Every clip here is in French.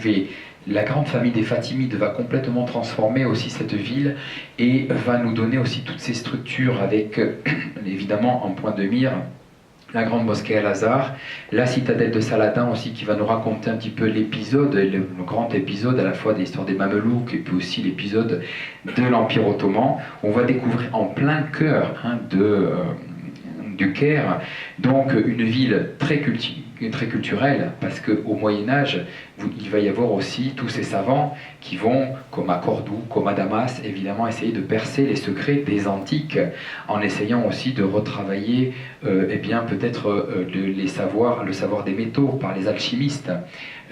Et la grande famille des Fatimides va complètement transformer aussi cette ville et va nous donner aussi toutes ces structures avec évidemment en point de mire la grande mosquée Al-Azhar, la citadelle de Saladin aussi qui va nous raconter un petit peu l'épisode, le grand épisode à la fois de l'histoire des Mamelouks et puis aussi l'épisode de l'Empire ottoman. On va découvrir en plein cœur du Caire, donc une ville très culturelle, parce qu'au Moyen-Âge, il va y avoir aussi tous ces savants qui vont, comme à Cordoue, comme à Damas, évidemment, essayer de percer les secrets des antiques, en essayant aussi de retravailler peut-être le savoir des métaux par les alchimistes.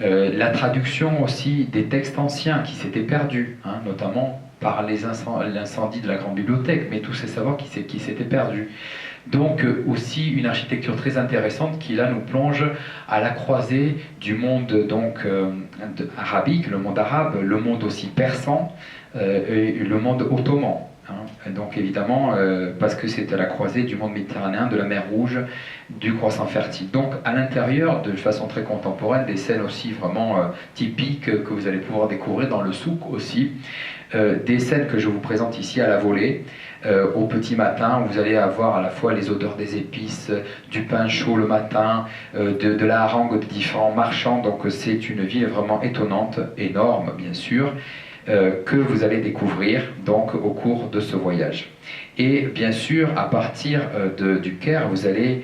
La traduction aussi des textes anciens qui s'étaient perdus, notamment par l'incendie de la grande bibliothèque, mais tous ces savoirs qui s'étaient perdus. Donc aussi une architecture très intéressante qui là nous plonge à la croisée du monde arabique, le monde arabe, le monde aussi persan et le monde ottoman. Donc évidemment, parce que c'est à la croisée du monde méditerranéen, de la mer Rouge, du croissant fertile. Donc à l'intérieur, de façon très contemporaine, des scènes aussi vraiment typiques que vous allez pouvoir découvrir dans le souk aussi. Des scènes que je vous présente ici à la volée, au petit matin, où vous allez avoir à la fois les odeurs des épices, du pain chaud le matin, de la harangue de différents marchands. Donc c'est une ville vraiment étonnante, énorme bien sûr, que vous allez découvrir donc au cours de ce voyage. Et bien sûr, à partir du Caire, vous allez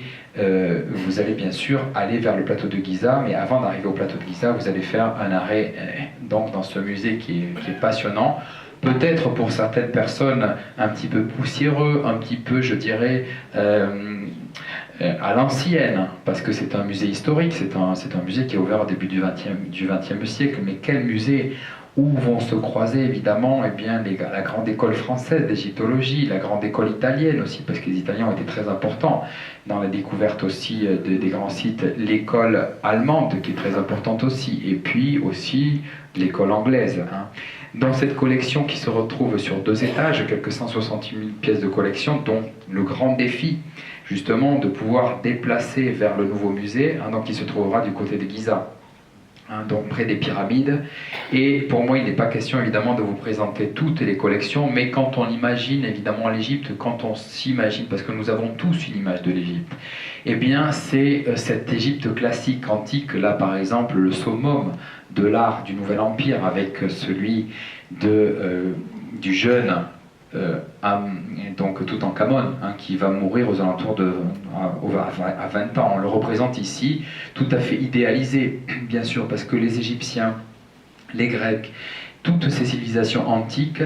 bien sûr aller vers le plateau de Giza, mais avant d'arriver au plateau de Giza, vous allez faire un arrêt donc dans ce musée qui est passionnant. Peut-être pour certaines personnes un petit peu poussiéreux, un petit peu, je dirais, à l'ancienne, parce que c'est un musée historique, c'est un musée qui est ouvert au début du XXe siècle, mais quel musée où vont se croiser évidemment la grande école française d'égyptologie, la grande école italienne aussi, parce que les Italiens ont été très importants dans la découverte aussi des grands sites, l'école allemande qui est très importante aussi, et puis aussi l'école anglaise. Dans cette collection qui se retrouve sur 2 étages, quelques 168 000 pièces de collection, dont le grand défi justement de pouvoir déplacer vers le nouveau musée, donc qui se trouvera du côté de Giza. Donc près des pyramides. Et pour moi, il n'est pas question évidemment de vous présenter toutes les collections, mais quand on imagine évidemment l'Égypte, quand on s'imagine, parce que nous avons tous une image de l'Égypte, eh bien c'est cette Égypte classique, antique, là par exemple le summum de l'art du Nouvel Empire avec celui du jeune donc Toutankhamon, qui va mourir aux alentours à 20 ans. On le représente ici, tout à fait idéalisé, bien sûr, parce que les Égyptiens, les Grecs, toutes ces civilisations antiques,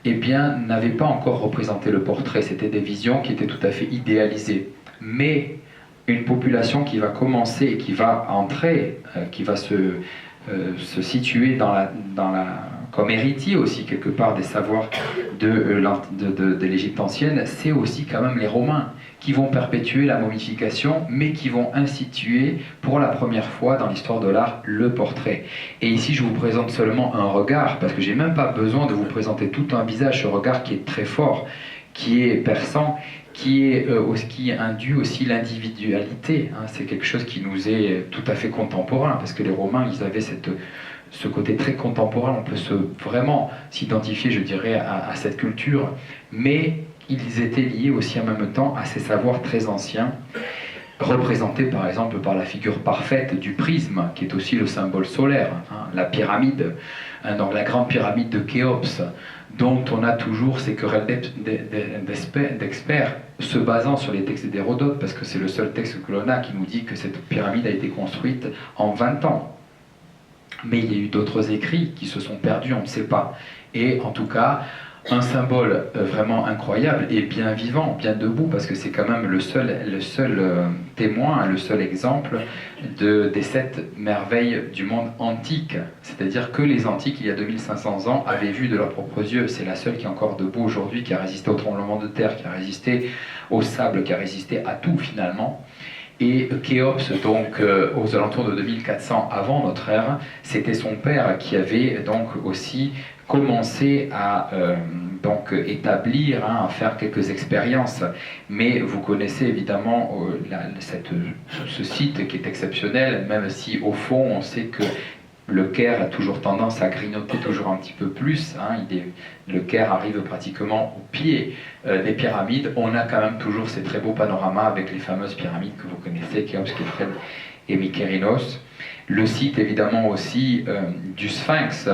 n'avaient pas encore représenté le portrait. C'était des visions qui étaient tout à fait idéalisées. Mais une population qui va commencer et qui va entrer, qui va se situer comme héritier aussi quelque part des savoirs de l'Égypte ancienne, c'est aussi quand même les Romains qui vont perpétuer la momification, mais qui vont instituer pour la première fois dans l'histoire de l'art le portrait. Et ici je vous présente seulement un regard, parce que j'ai même pas besoin de vous présenter tout un visage, ce regard qui est très fort, qui est perçant, qui induit aussi l'individualité. C'est quelque chose qui nous est tout à fait contemporain, parce que les Romains, ils avaient ce côté très contemporain, on peut vraiment s'identifier, je dirais, à cette culture, mais ils étaient liés aussi en même temps à ces savoirs très anciens, représentés par exemple par la figure parfaite du prisme, qui est aussi le symbole solaire, la pyramide, donc la grande pyramide de Khéops, dont on a toujours ces querelles d'experts, se basant sur les textes d'Hérodote, parce que c'est le seul texte que l'on a qui nous dit que cette pyramide a été construite en 20 ans. Mais il y a eu d'autres écrits qui se sont perdus, on ne sait pas. Et en tout cas, un symbole vraiment incroyable et bien vivant, bien debout, parce que c'est quand même le seul témoin, le seul exemple des 7 merveilles du monde antique. C'est-à-dire que les antiques, il y a 2500 ans, avaient vu de leurs propres yeux. C'est la seule qui est encore debout aujourd'hui, qui a résisté au tremblement de terre, qui a résisté au sable, qui a résisté à tout finalement. Et Khéops, donc aux alentours de 2400 avant notre ère, c'était son père qui avait donc aussi commencé à établir, à faire quelques expériences. Mais vous connaissez évidemment ce site qui est exceptionnel, même si au fond on sait que Le Caire a toujours tendance à grignoter toujours un petit peu plus. Hein. Le Caire arrive pratiquement au pied des pyramides. On a quand même toujours ces très beaux panoramas avec les fameuses pyramides que vous connaissez, Khéops, Khéphren et Mykérinos. Le site évidemment aussi du Sphinx,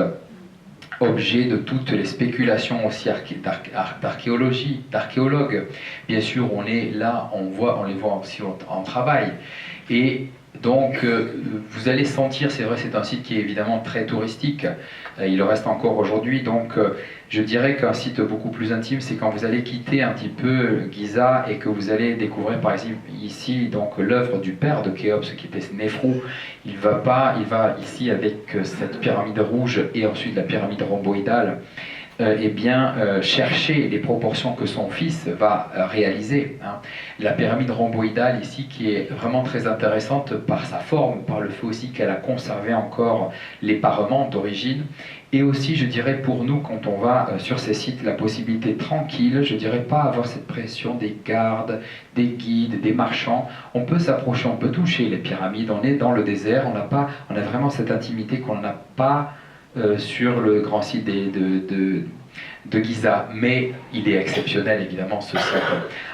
objet de toutes les spéculations aussi d'archéologie, d'archéologues. Bien sûr, on est là, on les voit aussi en travail. Et donc, vous allez sentir, c'est vrai, c'est un site qui est évidemment très touristique, il le reste encore aujourd'hui, donc je dirais qu'un site beaucoup plus intime, c'est quand vous allez quitter un petit peu Giza et que vous allez découvrir par exemple ici donc l'œuvre du père de Khéops qui était Néfrou. Il va ici avec cette pyramide rouge et ensuite la pyramide rhomboïdale, chercher les proportions que son fils va réaliser. Hein. La pyramide rhomboïdale ici qui est vraiment très intéressante par sa forme, par le fait aussi qu'elle a conservé encore les parements d'origine, et aussi je dirais pour nous quand on va sur ces sites la possibilité tranquille, je dirais pas avoir cette pression des gardes, des guides, des marchands. On peut s'approcher, on peut toucher les pyramides, on est dans le désert, on a vraiment cette intimité qu'on n'a pas sur le grand site de Giza, mais il est exceptionnel évidemment ce site.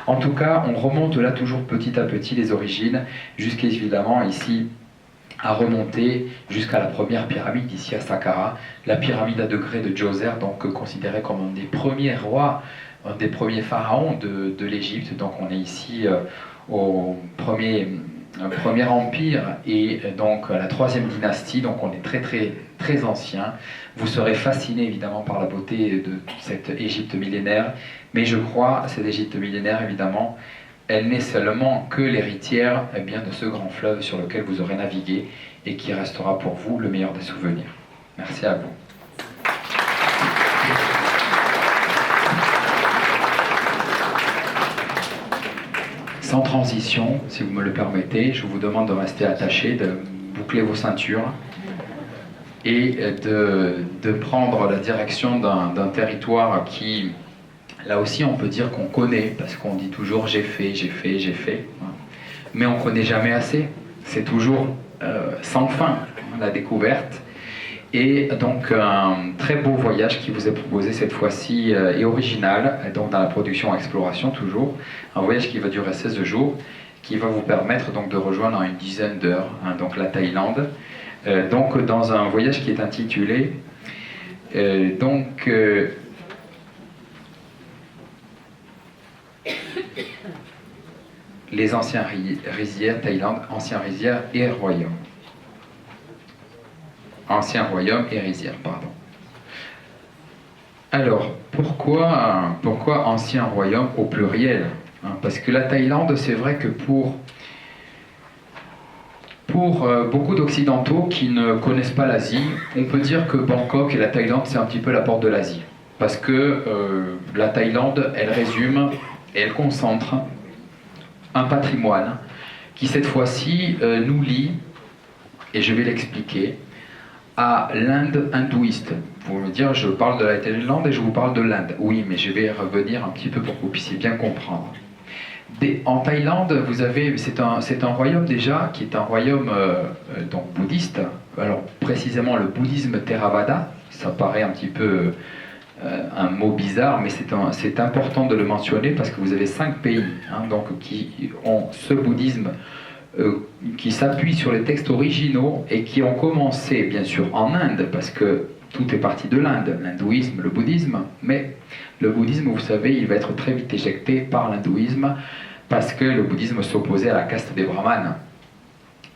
En tout cas, on remonte là toujours petit à petit les origines, jusqu'à évidemment ici à remonter jusqu'à la première pyramide ici à Saqqara, la pyramide à degrés de Djoser, donc considérée comme un des premiers rois, un des premiers pharaons de l'Égypte. Donc on est ici au premier empire et donc la troisième dynastie, donc on est très très très ancien. Vous serez fasciné évidemment par la beauté de cette Égypte millénaire, mais je crois cette Égypte millénaire évidemment, elle n'est seulement que l'héritière de ce grand fleuve sur lequel vous aurez navigué et qui restera pour vous le meilleur des souvenirs. Merci à vous. Sans transition, si vous me le permettez, je vous demande de rester attachés, de boucler vos ceintures et de prendre la direction d'un territoire qui, là aussi, on peut dire qu'on connaît, parce qu'on dit toujours j'ai fait, mais on ne connaît jamais assez. C'est toujours sans fin, la découverte. Et donc un très beau voyage qui vous est proposé cette fois-ci est original, donc dans la production exploration toujours, un voyage qui va durer 16 jours, qui va vous permettre donc de rejoindre en une dizaine d'heures donc la Thaïlande, donc dans un voyage qui est intitulé les anciens rizières Thaïlande, anciens rizières et royaumes. Ancien royaume et rizière, pardon. Alors, pourquoi ancien royaume au pluriel, hein? Parce que la Thaïlande, c'est vrai que pour beaucoup d'Occidentaux qui ne connaissent pas l'Asie, on peut dire que Bangkok et la Thaïlande, c'est un petit peu la porte de l'Asie. Parce que la Thaïlande, elle résume et elle concentre un patrimoine qui, cette fois-ci, nous lie, et je vais l'expliquer, à l'Inde hindouiste. Vous me dire, je parle de la Thaïlande et je vous parle de l'Inde. Oui, mais je vais revenir un petit peu pour que vous puissiez bien comprendre. En Thaïlande, vous avez, c'est un royaume déjà qui est un royaume donc bouddhiste. Alors précisément le bouddhisme Theravada, ça paraît un petit peu un mot bizarre, mais c'est important de le mentionner parce que vous avez 5 pays donc, qui ont ce bouddhisme qui s'appuient sur les textes originaux et qui ont commencé bien sûr en Inde, parce que tout est parti de l'Inde, l'hindouisme, le bouddhisme, mais le bouddhisme, vous savez, il va être très vite éjecté par l'hindouisme, parce que le bouddhisme s'opposait à la caste des brahmanes.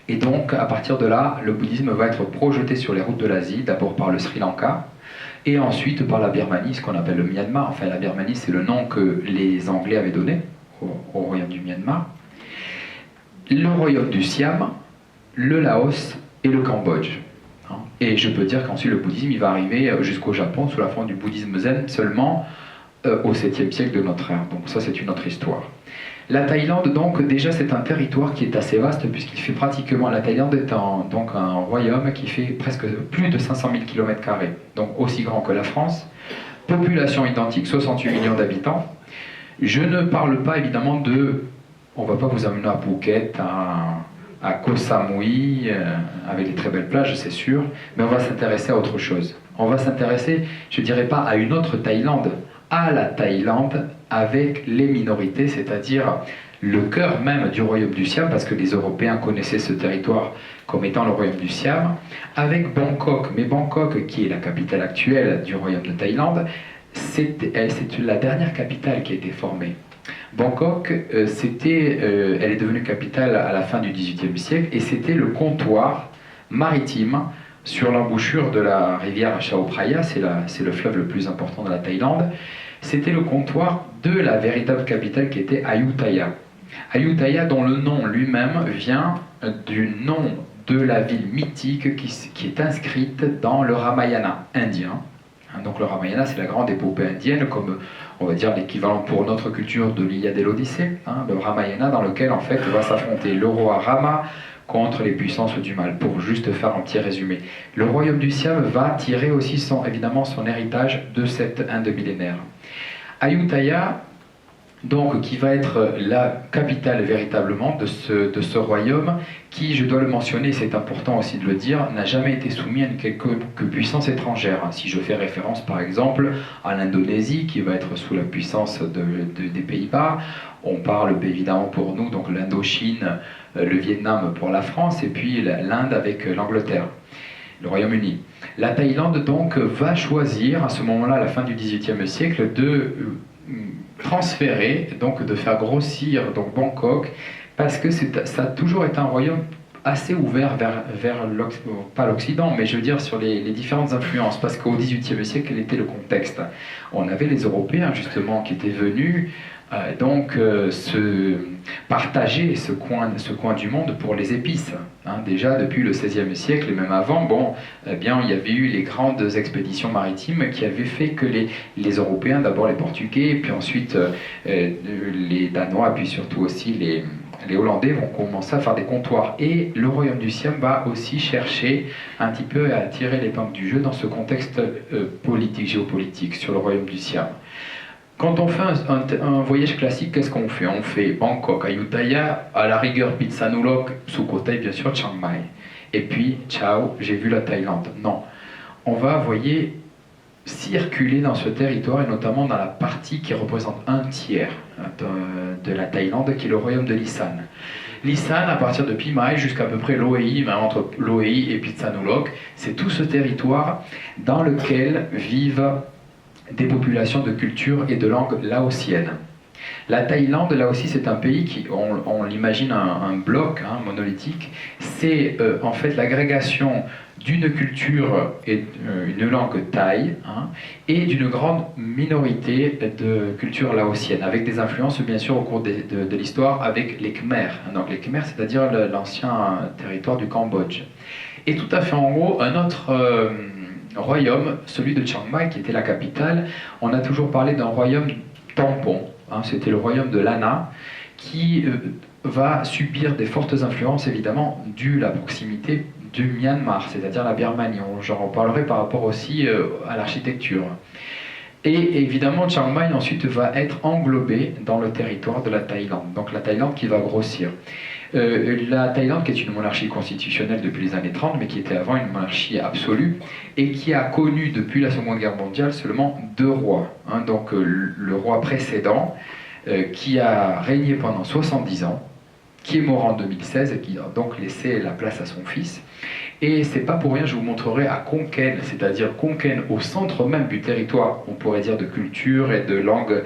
Et donc, à partir de là, le bouddhisme va être projeté sur les routes de l'Asie, d'abord par le Sri Lanka, et ensuite par la Birmanie, ce qu'on appelle le Myanmar. Enfin, la Birmanie, c'est le nom que les Anglais avaient donné au royaume du Myanmar. Le royaume du Siam, le Laos et le Cambodge. Et je peux dire qu'ensuite le bouddhisme il va arriver jusqu'au Japon sous la forme du bouddhisme zen seulement au 7e siècle de notre ère. Donc ça c'est une autre histoire. La Thaïlande donc déjà c'est un territoire qui est assez vaste puisqu'il fait pratiquement, la Thaïlande est donc un royaume qui fait presque plus de 500 000 km², donc aussi grand que la France. Population identique, 68 millions d'habitants. Je ne parle pas évidemment de... On ne va pas vous amener à Phuket, à Koh Samui, avec des très belles plages, c'est sûr, mais on va s'intéresser à autre chose. On va s'intéresser, je ne dirais pas à une autre Thaïlande, à la Thaïlande avec les minorités, c'est-à-dire le cœur même du royaume du Siam, parce que les Européens connaissaient ce territoire comme étant le royaume du Siam, avec Bangkok. Mais Bangkok, qui est la capitale actuelle du royaume de Thaïlande, c'est la dernière capitale qui a été formée. Bangkok, elle est devenue capitale à la fin du XVIIIe siècle, et c'était le comptoir maritime sur l'embouchure de la rivière Chao Phraya, c'est le fleuve le plus important de la Thaïlande. C'était le comptoir de la véritable capitale qui était Ayutthaya. Ayutthaya, dont le nom lui-même vient du nom de la ville mythique qui est inscrite dans le Ramayana indien. Donc le Ramayana, c'est la grande épopée indienne, comme on va dire l'équivalent pour notre culture de l'Iliade et l'Odyssée. Le Ramayana dans lequel en fait va s'affronter le roi Rama contre les puissances du mal, pour juste faire un petit résumé. Le royaume du Siam va tirer aussi évidemment son héritage de cette Inde millénaire. Ayutthaya, donc, qui va être la capitale véritablement de ce royaume, qui, je dois le mentionner, c'est important aussi de le dire, n'a jamais été soumis à une quelque puissance étrangère. Si je fais référence par exemple à l'Indonésie, qui va être sous la puissance des Pays-Bas, on parle évidemment pour nous, donc l'Indochine, le Vietnam pour la France, et puis l'Inde avec l'Angleterre, le Royaume-Uni. La Thaïlande donc va choisir à ce moment-là, à la fin du XVIIIe siècle, de transférer, donc de faire grossir donc Bangkok, parce que ça a toujours été un royaume assez ouvert vers pas l'Occident, mais je veux dire sur les différentes influences, parce qu'au XVIIIe siècle, quel était le contexte? On avait les Européens justement qui étaient venus se partager ce coin du monde pour les épices. Déjà depuis le XVIe siècle et même avant, il y avait eu les grandes expéditions maritimes qui avaient fait que les Européens, d'abord les Portugais, puis ensuite les Danois, puis surtout aussi les Hollandais vont commencer à faire des comptoirs. Et le royaume du Siam va aussi chercher un petit peu à tirer l'épingle du jeu dans ce contexte géopolitique sur le royaume du Siam. Quand on fait un voyage classique, qu'est-ce qu'on fait? On fait Bangkok, Ayutthaya, à la rigueur Phitsanulok, Sukhothai, bien sûr, Chiang Mai. Et puis, ciao, j'ai vu la Thaïlande. Non. On va, voyez, circuler dans ce territoire, et notamment dans la partie qui représente un tiers de la Thaïlande, qui est le royaume de l'Isan. L'Isan, à partir de Phimai jusqu'à peu près Loei, même entre Loei et Phitsanulok, c'est tout ce territoire dans lequel vivent des populations de culture et de langue laotienne. La Thaïlande, là aussi, c'est un pays qui, on l'imagine un bloc monolithique. C'est en fait l'agrégation d'une culture et une langue thaï et d'une grande minorité de culture laotienne, avec des influences bien sûr au cours de l'histoire avec les Khmers. Donc les Khmers, c'est-à-dire l'ancien territoire du Cambodge. Et tout à fait en gros, un autre royaume, celui de Chiang Mai, qui était la capitale, on a toujours parlé d'un royaume tampon. C'était le royaume de Lana, qui va subir des fortes influences, évidemment, dû à la proximité du Myanmar, c'est-à-dire la Birmanie. J'en reparlerai par rapport aussi à l'architecture. Et évidemment, Chiang Mai ensuite va être englobé dans le territoire de la Thaïlande. Donc la Thaïlande qui va grossir. La Thaïlande, qui est une monarchie constitutionnelle depuis les années 30, mais qui était avant une monarchie absolue, et qui a connu depuis la Seconde Guerre mondiale seulement 2 rois. Donc le roi précédent, qui a régné pendant 70 ans, qui est mort en 2016, et qui a donc laissé la place à son fils. Et c'est pas pour rien, je vous montrerai à Khon Kaen, c'est-à-dire Khon Kaen, au centre même du territoire, on pourrait dire de culture et de langue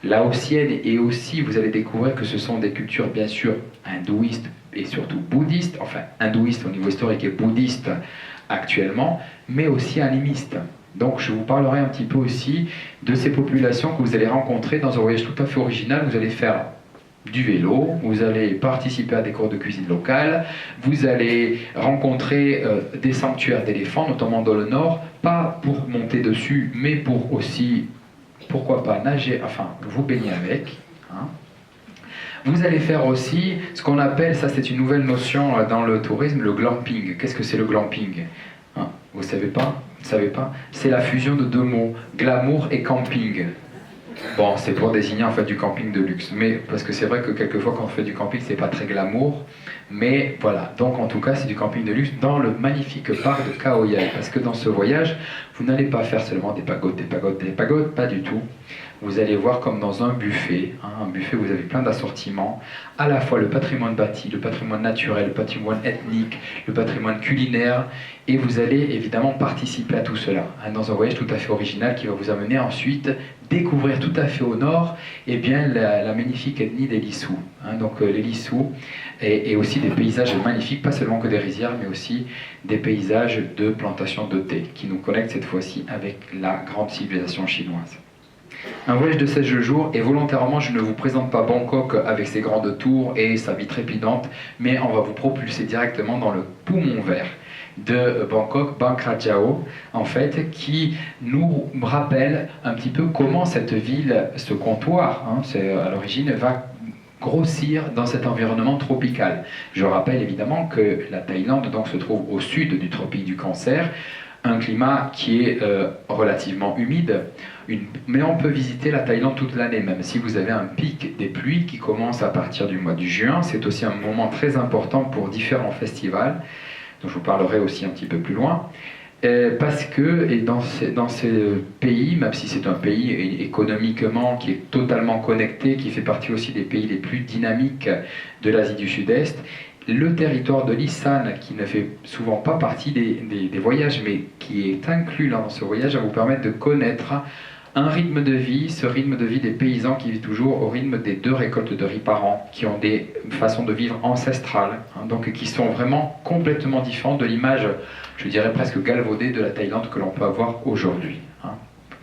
laotienne, et aussi vous allez découvrir que ce sont des cultures bien sûr hindouistes et surtout bouddhistes, enfin hindouistes au niveau historique et bouddhistes actuellement, mais aussi animistes. Donc je vous parlerai un petit peu aussi de ces populations que vous allez rencontrer dans un voyage tout à fait original. Vous allez faire du vélo, vous allez participer à des cours de cuisine locale, vous allez rencontrer des sanctuaires d'éléphants, notamment dans le nord, pas pour monter dessus, mais pour aussi, pourquoi pas, nager, enfin vous baigner avec. Vous allez faire aussi ce qu'on appelle, ça c'est une nouvelle notion dans le tourisme, le glamping. Qu'est-ce que c'est le glamping? Vous savez pas? Vous savez pas? C'est la fusion de 2 mots, glamour et camping. Bon, c'est pour désigner en fait du camping de luxe, mais parce que c'est vrai que quelquefois quand on fait du camping, c'est pas très glamour, mais voilà. Donc en tout cas, c'est du camping de luxe dans le magnifique parc de Khao Yai, parce que dans ce voyage, vous n'allez pas faire seulement des pagodes, des pagodes, des pagodes, pas du tout. Vous allez voir comme dans un buffet, hein, un buffet où vous avez plein d'assortiments, à la fois le patrimoine bâti, le patrimoine naturel, le patrimoine ethnique, le patrimoine culinaire, et vous allez évidemment participer à tout cela, hein, dans un voyage tout à fait original qui va vous amener ensuite découvrir tout à fait au nord eh bien, la magnifique ethnie des Lissous. Hein, donc les Lissous et aussi des paysages magnifiques, pas seulement que des rizières, mais aussi des paysages de plantations de thé qui nous connectent cette fois-ci avec la grande civilisation chinoise. Un voyage de 16 jours, et volontairement je ne vous présente pas Bangkok avec ses grandes tours et sa vie trépidante, mais on va vous propulser directement dans le poumon vert de Bangkok, Bang Krachao, en fait, qui nous rappelle un petit peu comment cette ville, ce comptoir, hein, c'est à l'origine, va grossir dans cet environnement tropical. Je rappelle évidemment que la Thaïlande donc, se trouve au sud du tropique du Cancer, un climat qui est relativement humide, mais on peut visiter la Thaïlande toute l'année, même si vous avez un pic des pluies qui commence à partir du mois de juin. C'est aussi un moment très important pour différents festivals, dont je vous parlerai aussi un petit peu plus loin. Parce que et dans ces pays, même si c'est un pays économiquement qui est totalement connecté, qui fait partie aussi des pays les plus dynamiques de l'Asie du Sud-Est, le territoire de l'Isan, qui ne fait souvent pas partie des voyages, mais qui est inclus là dans ce voyage, va vous permettre de connaître un rythme de vie, ce rythme de vie des paysans qui vivent toujours au rythme des 2 récoltes de riz par an, qui ont des façons de vivre ancestrales, hein, donc qui sont vraiment complètement différentes de l'image, je dirais presque galvaudée de la Thaïlande que l'on peut avoir aujourd'hui. Hein.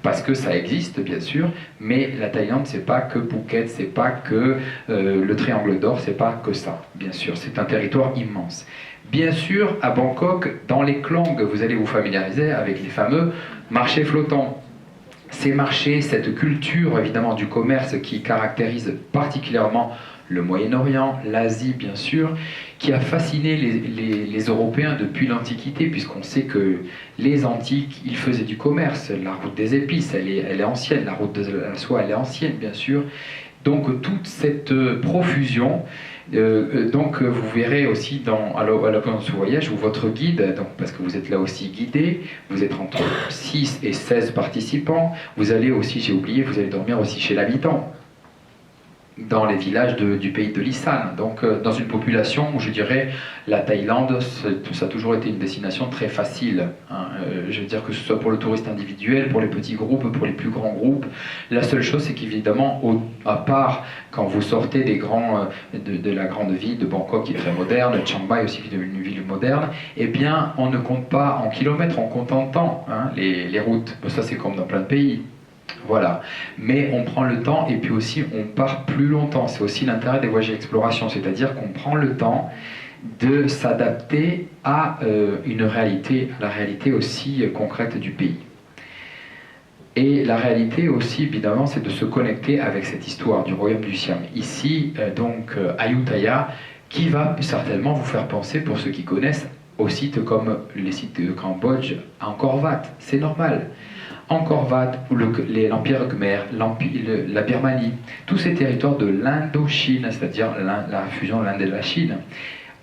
Parce que ça existe, bien sûr, mais la Thaïlande, c'est pas que Phuket, c'est pas que le Triangle d'Or, c'est pas que ça, bien sûr. C'est un territoire immense. Bien sûr, à Bangkok, dans les Klang, vous allez vous familiariser avec les fameux marchés flottants. Ces marchés, cette culture évidemment du commerce qui caractérise particulièrement le Moyen-Orient, l'Asie bien sûr, qui a fasciné les Européens depuis l'Antiquité, puisqu'on sait que les Antiques, ils faisaient du commerce. La route des épices, elle est ancienne, la route de la soie, elle est ancienne bien sûr. Donc toute cette profusion, donc vous verrez aussi à l'occasion de ce voyage où votre guide, donc, parce que vous êtes là aussi guidé, vous êtes entre 6 et 16 participants, vous allez aussi, j'ai oublié, vous allez dormir aussi chez l'habitant, dans les villages du pays de l'Isan, donc dans une population où je dirais la Thaïlande, ça a toujours été une destination très facile. Hein. Je veux dire que ce soit pour le touriste individuel, pour les petits groupes, pour les plus grands groupes. La seule chose, c'est qu'évidemment, à part quand vous sortez de la grande ville de Bangkok qui est très moderne, Chiang Mai aussi qui est une ville moderne, eh bien, on ne compte pas en kilomètres, on compte en temps, hein, les routes. Ça, c'est comme dans plein de pays. Voilà, mais on prend le temps et puis aussi on part plus longtemps. C'est aussi l'intérêt des voyages d'exploration, c'est-à-dire qu'on prend le temps de s'adapter à la réalité aussi concrète du pays. Et la réalité aussi, évidemment, c'est de se connecter avec cette histoire du royaume du Siam. Ici, Ayutthaya, qui va certainement vous faire penser, pour ceux qui connaissent, aux sites comme les sites de Cambodge, à Angkor Wat. C'est normal. Angkor Wat, l'Empire Khmer, la Birmanie, tous ces territoires de l'Indochine, c'est-à-dire la fusion de l'Inde et de la Chine,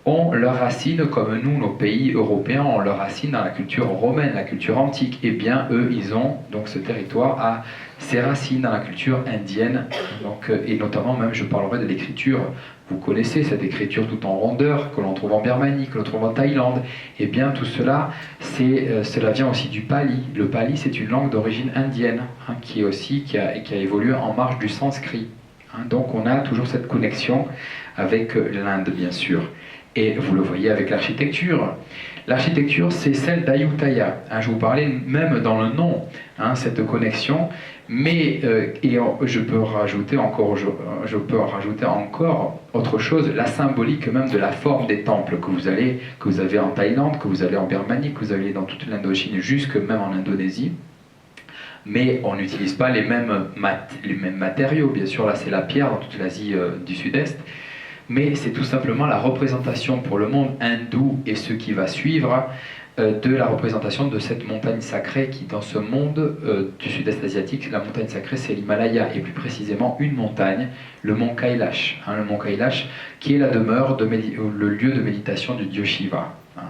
ont leurs racines, comme nous, nos pays européens, ont leurs racines dans la culture romaine, la culture antique. Eh bien, eux, ils ont, donc ce territoire a ses racines dans la culture indienne, donc, et notamment même, je parlerai de l'écriture. Vous connaissez cette écriture tout en rondeur, que l'on trouve en Birmanie, que l'on trouve en Thaïlande. Eh bien, tout cela, cela vient aussi du pali. Le pali, c'est une langue d'origine indienne, hein, qui a évolué en marge du sanskrit. Hein, donc, on a toujours cette connexion avec l'Inde, bien sûr. Et vous le voyez avec l'architecture. L'architecture, c'est celle d'Ayutthaya. Hein, je vous parlais même dans le nom, hein, cette connexion. Mais je peux rajouter encore autre chose, la symbolique même de la forme des temples que vous avez en Thaïlande, que vous avez en Birmanie, que vous avez dans toute l'Indochine, jusque même en Indonésie. Mais on n'utilise pas les mêmes matériaux. Bien sûr, là c'est la pierre dans toute l'Asie du Sud-Est. Mais c'est tout simplement la représentation pour le monde hindou et ce qui va suivre de la représentation de cette montagne sacrée qui, dans ce monde du sud-est asiatique, la montagne sacrée, c'est l'Himalaya, et plus précisément une montagne, le mont Kailash. Hein, le mont Kailash, qui est la demeure, le lieu de méditation du dieu Shiva. Hein.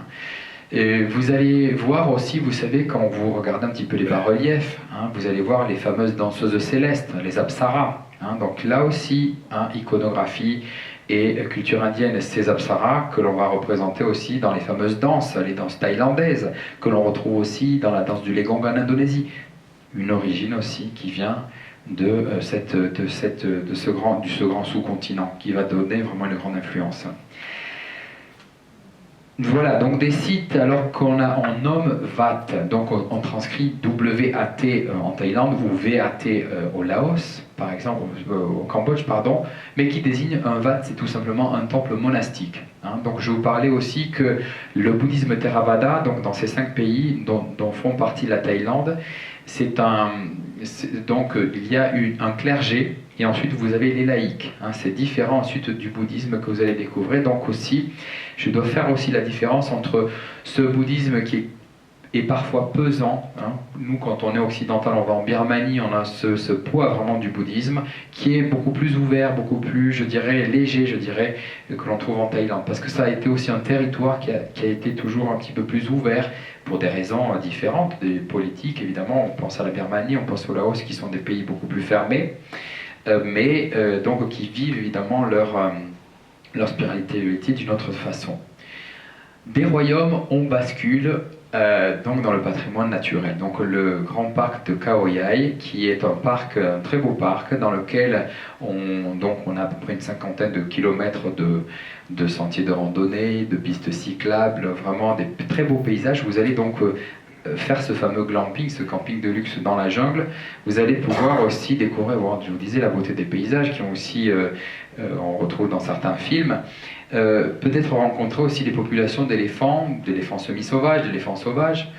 Et vous allez voir aussi, vous savez, quand vous regardez un petit peu les bas-reliefs, hein, vous allez voir les fameuses danseuses célestes, les apsaras. Hein, donc là aussi, hein, iconographie et culture indienne, ces apsaras que l'on va représenter aussi dans les fameuses danses, les danses thaïlandaises, que l'on retrouve aussi dans la danse du Legong en Indonésie. Une origine aussi qui vient de ce grand sous-continent, qui va donner vraiment une grande influence. Voilà, donc des sites alors on nomme VAT, donc on transcrit W-A-T en Thaïlande ou V-A-T au Laos, par exemple, au Cambodge, pardon, mais qui désigne un VAT, c'est tout simplement un temple monastique. Hein. Donc je vous parlais aussi que le bouddhisme Theravada, donc dans ces 5 pays dont font partie la Thaïlande, donc il y a un clergé, et ensuite vous avez les laïcs. Hein, c'est différent ensuite du bouddhisme que vous allez découvrir. Donc aussi, je dois faire aussi la différence entre ce bouddhisme qui est parfois pesant. Hein. Nous, quand on est occidental, on va en Birmanie, on a ce poids vraiment du bouddhisme qui est beaucoup plus ouvert, beaucoup plus, je dirais, léger, je dirais, que l'on trouve en Thaïlande. Parce que ça a été aussi un territoire qui a été toujours un petit peu plus ouvert pour des raisons différentes, des politiques évidemment. On pense à la Birmanie, on pense au Laos, qui sont des pays beaucoup plus fermés. Mais donc qui vivent évidemment leur spiritualité d'une autre façon. Des royaumes, on bascule donc dans le patrimoine naturel. Donc le grand parc de Khao Yai, qui est un très beau parc, dans lequel on a à peu près une 50aine de kilomètres de sentiers de randonnée, de pistes cyclables, vraiment des très beaux paysages. Vous allez donc faire ce fameux glamping, ce camping de luxe dans la jungle. Vous allez pouvoir aussi découvrir, je vous disais, la beauté des paysages qui ont aussi, on retrouve dans certains films. Peut-être rencontrer aussi des populations d'éléphants semi-sauvages, d'éléphants sauvages.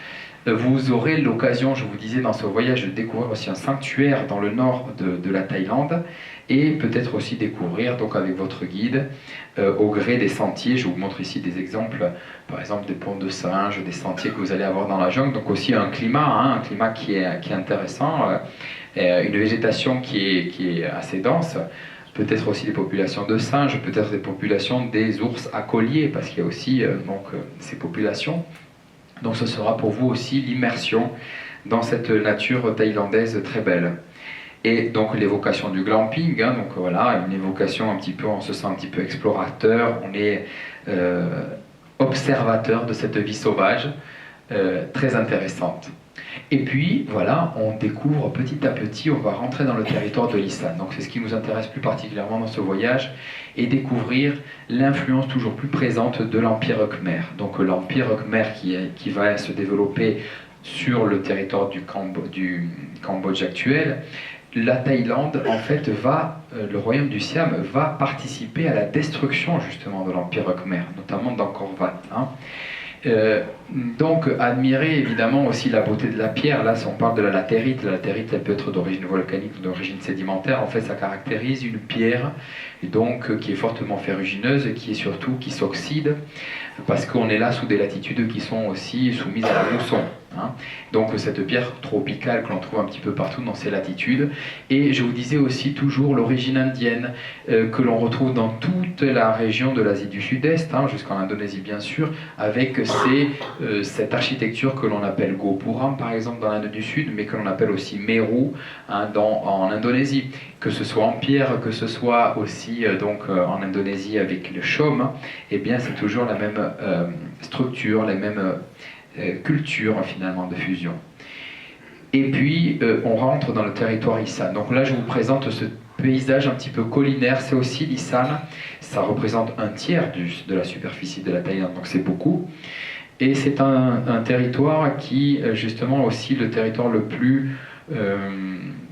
Vous aurez l'occasion, je vous disais, dans ce voyage, de découvrir aussi un sanctuaire dans le nord de la Thaïlande, et peut-être aussi découvrir, donc avec votre guide, au gré des sentiers. Je vous montre ici des exemples, par exemple des ponts de singes, des sentiers que vous allez avoir dans la jungle. Donc aussi un climat qui est intéressant, une végétation qui est assez dense. Peut-être aussi des populations de singes, peut-être des populations des ours acolyés, parce qu'il y a aussi ces populations. Donc ce sera pour vous aussi l'immersion dans cette nature thaïlandaise très belle. Et donc l'évocation du glamping, hein, donc voilà, une évocation un petit peu, on se sent un petit peu explorateur, on est observateur de cette vie sauvage, très intéressante. Et puis voilà, on découvre petit à petit, on va rentrer dans le territoire de l'Islam. Donc c'est ce qui nous intéresse plus particulièrement dans ce voyage, et découvrir l'influence toujours plus présente de l'Empire Khmer. Donc l'Empire Khmer qui va se développer sur le territoire du Cambodge actuel. La Thaïlande, en fait, le royaume du Siam va participer à la destruction justement de l'Empire Khmer, notamment d'Angkor Wat. Hein. Donc admirer évidemment aussi la beauté de la pierre. Là, si on parle de la latérite elle peut être d'origine volcanique ou d'origine sédimentaire. En fait, ça caractérise une pierre donc qui est fortement ferrugineuse et qui s'oxyde, parce qu'on est là sous des latitudes qui sont aussi soumises à la mousson. Hein. Donc cette pierre tropicale que l'on trouve un petit peu partout dans ces latitudes. Et je vous disais aussi toujours l'origine indienne que l'on retrouve dans toute la région de l'Asie du Sud-Est, hein, jusqu'en Indonésie bien sûr, avec cette architecture que l'on appelle Gopuram par exemple dans l'Inde du Sud, mais que l'on appelle aussi Meru hein, en Indonésie. Que ce soit en pierre, que ce soit aussi en Indonésie avec le chaume, hein, eh bien c'est toujours la même structure, la même culture finalement de fusion. Et puis on rentre dans le territoire Isan. Donc là je vous présente ce paysage un petit peu collinaire, c'est aussi l'Isan, ça représente un tiers de la superficie de la Thaïlande, donc c'est beaucoup. Et c'est un territoire qui justement aussi le territoire le plus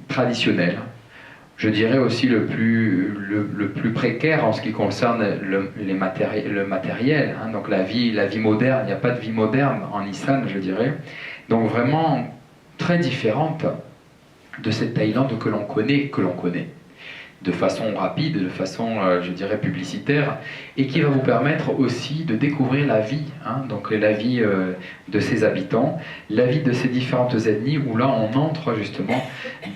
traditionnel, je dirais aussi le plus précaire en ce qui concerne le matériel, hein, donc la vie moderne. Il n'y a pas de vie moderne en Isan, je dirais. Donc vraiment très différente de cette Thaïlande que l'on connaît. de façon rapide, de façon, je dirais, publicitaire, et qui va vous permettre aussi de découvrir la vie, hein, donc la vie de ses habitants, la vie de ces différentes ethnies, où là on entre justement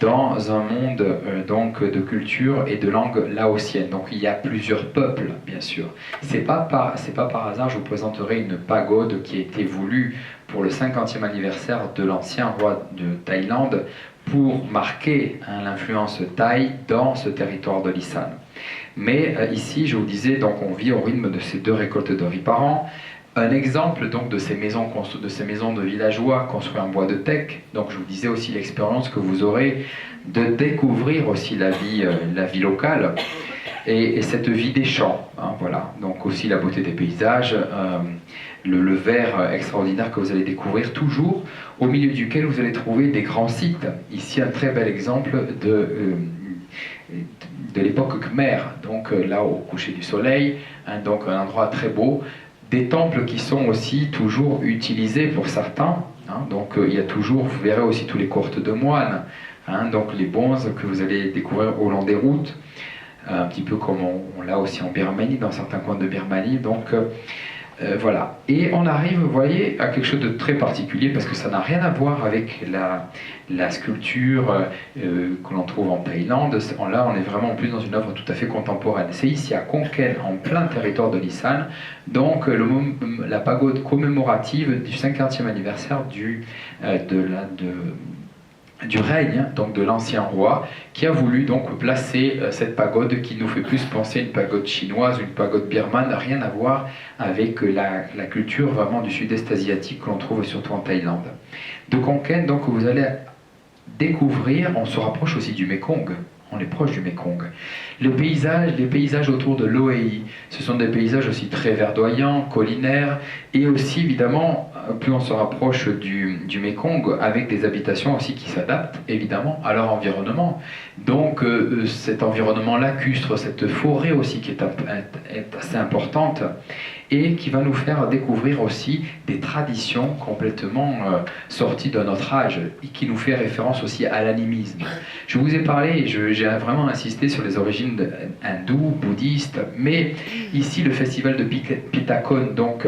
dans un monde donc de culture et de langue laotienne. Donc il y a plusieurs peuples, bien sûr. C'est pas par hasard, je vous présenterai une pagode qui a été voulue pour le 50e anniversaire de l'ancien roi de Thaïlande, pour marquer hein, l'influence thaï dans ce territoire de l'Isan. Mais ici, je vous disais, donc on vit au rythme de ces 2 récoltes de riz par an. Un exemple donc de ces maisons de villageois construites en bois de teck. Donc je vous disais aussi l'expérience que vous aurez de découvrir aussi la vie locale et cette vie des champs. Hein, voilà. Donc aussi la beauté des paysages. Le vert extraordinaire que vous allez découvrir, toujours au milieu duquel vous allez trouver des grands sites. Ici, un très bel exemple de l'époque Khmer, donc là au coucher du soleil, hein, donc un endroit très beau. Des temples qui sont aussi toujours utilisés pour certains. Hein, donc il y a toujours, vous verrez aussi tous les cohortes de moines, hein, donc les bonzes que vous allez découvrir au long des routes, un petit peu comme on l'a aussi en Birmanie, dans certains coins de Birmanie. Donc voilà. Et on arrive, vous voyez, à quelque chose de très particulier, parce que ça n'a rien à voir avec la sculpture que l'on trouve en Thaïlande. Là, on est vraiment plus dans une œuvre tout à fait contemporaine. C'est ici à Khon Kaen, en plein territoire de l'Isan, donc la pagode commémorative du 50e anniversaire du règne donc de l'ancien roi, qui a voulu donc placer cette pagode qui nous fait plus penser à une pagode chinoise, une pagode birmane, rien à voir avec la culture vraiment du sud-est asiatique que l'on trouve surtout en Thaïlande. De Khon Kaen, donc vous allez découvrir, on se rapproche aussi du Mekong. On est proche du Mekong. Les paysages autour de l'Oei, ce sont des paysages aussi très verdoyants, collinaires, et aussi évidemment, plus on se rapproche du Mekong, avec des habitations aussi qui s'adaptent évidemment à leur environnement. Donc cet environnement lacustre, cette forêt aussi qui est assez importante, et qui va nous faire découvrir aussi des traditions complètement sorties de notre âge, et qui nous fait référence aussi à l'animisme. Je vous ai parlé, j'ai vraiment insisté sur les origines hindoues, bouddhistes, mais ici le festival de Pitakon, donc,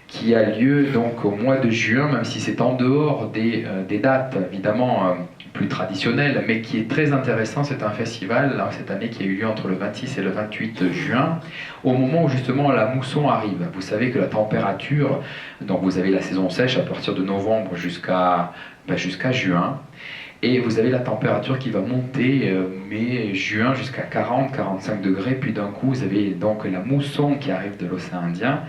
qui a lieu donc au mois de juin, même si c'est en dehors des dates évidemment plus traditionnelles, mais qui est très intéressant. C'est un festival là, cette année qui a eu lieu entre le 26 et le 28 juin, au moment où justement la mousson arrive. Vous savez que la température, donc vous avez la saison sèche à partir de novembre jusqu'à juin, et vous avez la température qui va monter mai-juin jusqu'à 40-45 degrés, puis d'un coup vous avez donc la mousson qui arrive de l'océan Indien,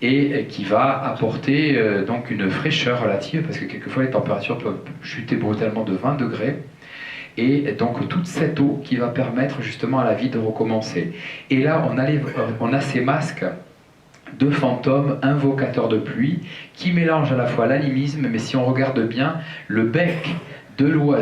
et qui va apporter donc une fraîcheur relative, parce que quelquefois les températures peuvent chuter brutalement de 20 degrés, et donc toute cette eau qui va permettre justement à la vie de recommencer. Et là on a ces masques de fantômes invocateurs de pluie qui mélangent à la fois l'animisme, mais si on regarde bien, le bec de l'oiseau